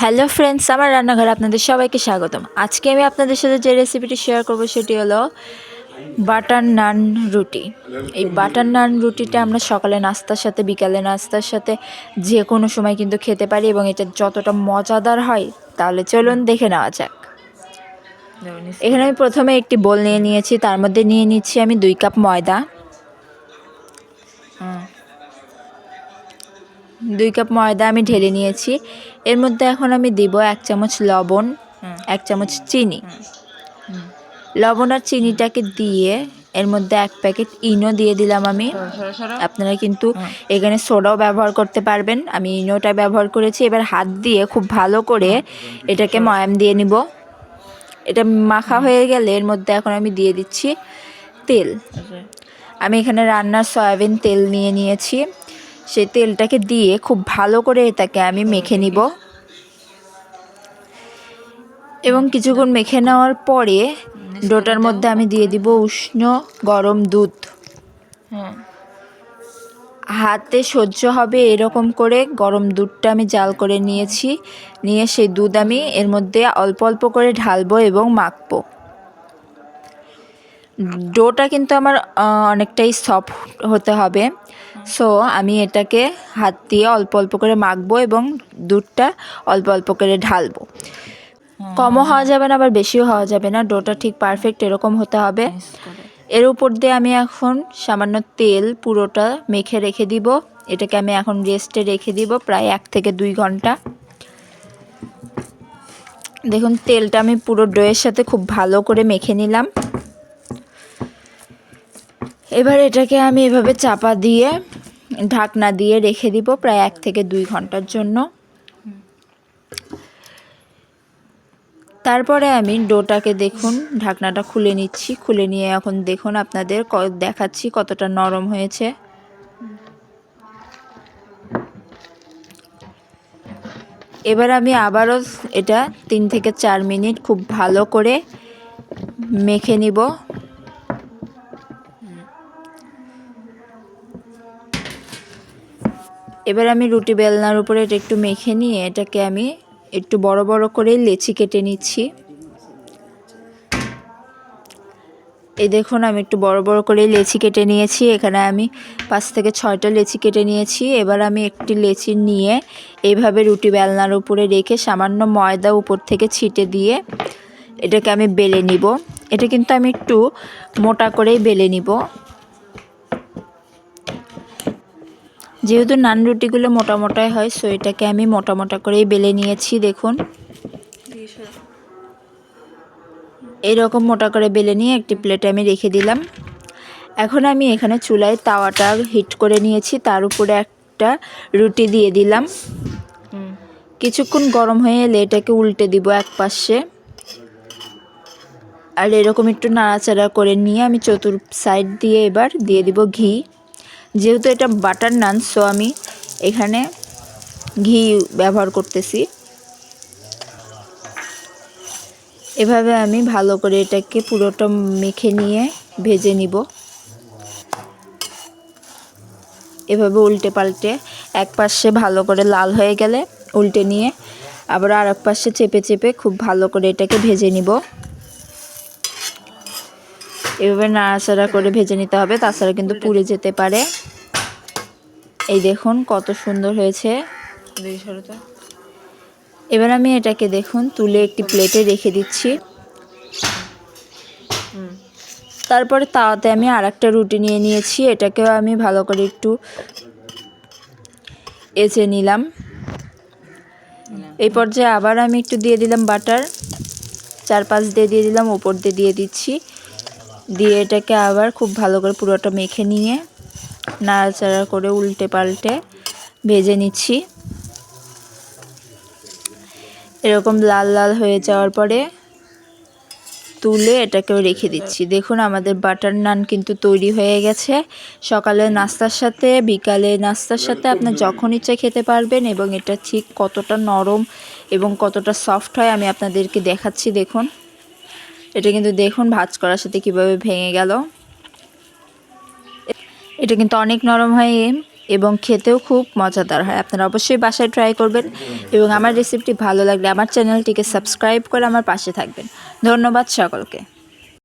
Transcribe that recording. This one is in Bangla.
হ্যালো ফ্রেন্ডস, আমার রান্নাঘরে আপনাদের সবাইকে স্বাগতম। আজকে আমি আপনাদের সাথে যে রেসিপিটি শেয়ার করব সেটি হলো বাটার নান রুটি। এই বাটার নান রুটিটা আমরা সকালে নাস্তার সাথে, বিকালে নাস্তার সাথে যে কোনো সময় কিন্তু খেতে পারি এবং এটা যতটা মজাদার হয় তাহলে চলুন দেখে নেওয়া যাক। এখানে আমি প্রথমে একটি বোল নিয়ে নিয়েছি, তার মধ্যে নিয়ে নিচ্ছি আমি 2 কাপ ময়দা। 2 কাপ ময়দা আমি ঢেলে নিয়েছি। এর মধ্যে এখন আমি দিব 1 চামচ লবণ, 1 চামচ চিনি। লবণ আর চিনিটাকে দিয়ে এর মধ্যে 1 প্যাকেট ইনো দিয়ে দিলাম আমি। আপনারা কিন্তু এখানে সোডাও ব্যবহার করতে পারবেন, আমি ইনোটা ব্যবহার করেছি। এবার হাত দিয়ে খুব ভালো করে এটাকে ময়াম দিয়ে নিব। এটা মাখা হয়ে গেলে এর মধ্যে এখন আমি দিয়ে দিচ্ছি তেল। আমি এখানে রান্নার সয়াবিন তেল নিয়ে নিয়েছি। সেই তেলটাকে দিয়ে খুব ভালো করে এটাকে আমি মেখে নিব এবং কিছুক্ষণ মেখে নেওয়ার পরে ডোটার মধ্যে আমি দিয়ে দিব উষ্ণ গরম দুধ। হাতে সহ্য হবে এরকম করে গরম দুধটা আমি জাল করে নিয়েছি। নিয়ে সেই দুধ আমি এর মধ্যে অল্প অল্প করে ঢালবো এবং মাখবো। ডোটা কিন্তু আমার অনেকটাই সফট হতে হবে, সো আমি এটাকে হাত দিয়ে অল্প অল্প করে মাখবো এবং দুধটা অল্প অল্প করে ঢালবো। কমও হওয়া যাবে না আবার বেশিও হওয়া যাবে না, ডোটা ঠিক পারফেক্ট এরকম হতে হবে। এর উপর দিয়ে আমি এখন সামান্য তেল পুরোটা মেখে রেখে দিব। এটাকে আমি এখন রেস্টে রেখে দিব প্রায় 1 থেকে 2 ঘন্টা। দেখুন তেলটা আমি পুরো ডোয়ের সাথে খুব ভালো করে মেখে নিলাম। এবার এটাকে আমি এভাবে চাপা দিয়ে ঢাকনা দিয়ে রেখে দিব প্রায় 1 থেকে 2 ঘন্টার জন্য। তারপরে আমি ডোটাকে দেখুন ঢাকনাটা খুলে নিচ্ছি। খুলে নিয়ে এখন দেখুন আপনাদের দেখাচ্ছি কতটা নরম হয়েছে। এবার আমি আবারও এটা 3 থেকে 4 মিনিট খুব ভালো করে মেখে নিব। এবার আমি রুটি বেলনার উপরে এটা একটু মেখে নিয়ে এটাকে আমি একটু বড় বড় করে লেচি কেটে নিচ্ছি। এই দেখুন আমি একটু বড় বড় করে লেচি কেটে নিয়েছি। এখানে আমি 5 থেকে 6টা লেচি কেটে নিয়েছি। এবার আমি একটি লেচি নিয়ে এইভাবে রুটি বেলনার উপরে রেখে সামান্য ময়দা উপর থেকে ছিটে দিয়ে এটাকে আমি বেলে নিব। এটা কিন্তু আমি একটু মোটা করেই বেলে নিব, যেহেতু নান রুটিগুলো মোটা মোটাই হয়, সো এটাকে আমি মোটা মোটা করেই বেলে নিয়েছি। দেখুন এইরকম মোটা করে বেলে নিয়ে একটি প্লেটে আমি রেখে দিলাম। এখন আমি এখানে চুলায় তাওয়াটা হিট করে নিয়েছি, তার উপরে একটা রুটি দিয়ে দিলাম। কিছুক্ষণ গরম হয়ে এলে এটাকে উল্টে দিব এক পাশে, আর এরকম একটু নাড়াচাড়া করে নিয়ে আমি চতুর সাইড দিয়ে এবার দিয়ে দিব ঘি। যেহেতু এটা বাটার নান, সো আমি এখানে ঘি ব্যবহার করতেছি। এভাবে আমি ভালো করে এটাকে পুরোটা মেখে নিয়ে ভেজে নিব। এভাবে উল্টে পাল্টে এক পাশে ভালো করে লাল হয়ে গেলে উল্টে নিয়ে আবার আর এক পাশে চেপে চেপে খুব ভালো করে এটাকে ভেজে নিব। এভাবে নাড়াচাড়া করে ভেজে নিতে হবে, তাছাড়া কিন্তু পুড়ে যেতে পারে। এই দেখুন কত সুন্দর হয়েছে। এবার আমি এটাকে দেখুন তুলে একটি প্লেটে রেখে দিচ্ছি। তারপরে তাওয়াতে আমি আরেকটা রুটি নিয়ে নিয়েছি, এটাকেও আমি ভালো করে একটু এঁচে নিলাম। এই পর্যায়ে আবার আমি একটু দিয়ে দিলাম বাটার, 4-5 দিয়ে দিলাম, উপর দিয়ে দিচ্ছি। দিয়ে এটাকে আবার খুব ভালো করে পুরোটা মেখে নিয়ে নাড়াচাড়া করে উল্টে পাল্টে ভেজে নিচ্ছি। এরকম লাল লাল হয়ে যাওয়ার পরে তুলে এটাকেও রেখে দিচ্ছি। দেখুন আমাদের বাটার নান কিন্তু তৈরি হয়ে গেছে। সকালে নাস্তার সাথে, বিকালে নাস্তার সাথে আপনার যখন ইচ্ছা খেতে পারবেন এবং এটা ঠিক কতটা নরম এবং কতটা সফট হয় আমি আপনাদেরকে দেখাচ্ছি। দেখুন এটা কিন্তু দেখুন ভাঁজ করার সাথে কিভাবে ভেঙে গেল। এটা কিন্তু অনেক নরম হয়ে এবং খেতেও খুব মজাদার হয়। আপনারা অবশ্যই বাসায় ট্রাই করবেন এবং আমার রেসিপিটি ভালো লাগলে আমার চ্যানেলটিকে সাবস্ক্রাইব করে আমার পাশে থাকবেন। ধন্যবাদ সকলকে।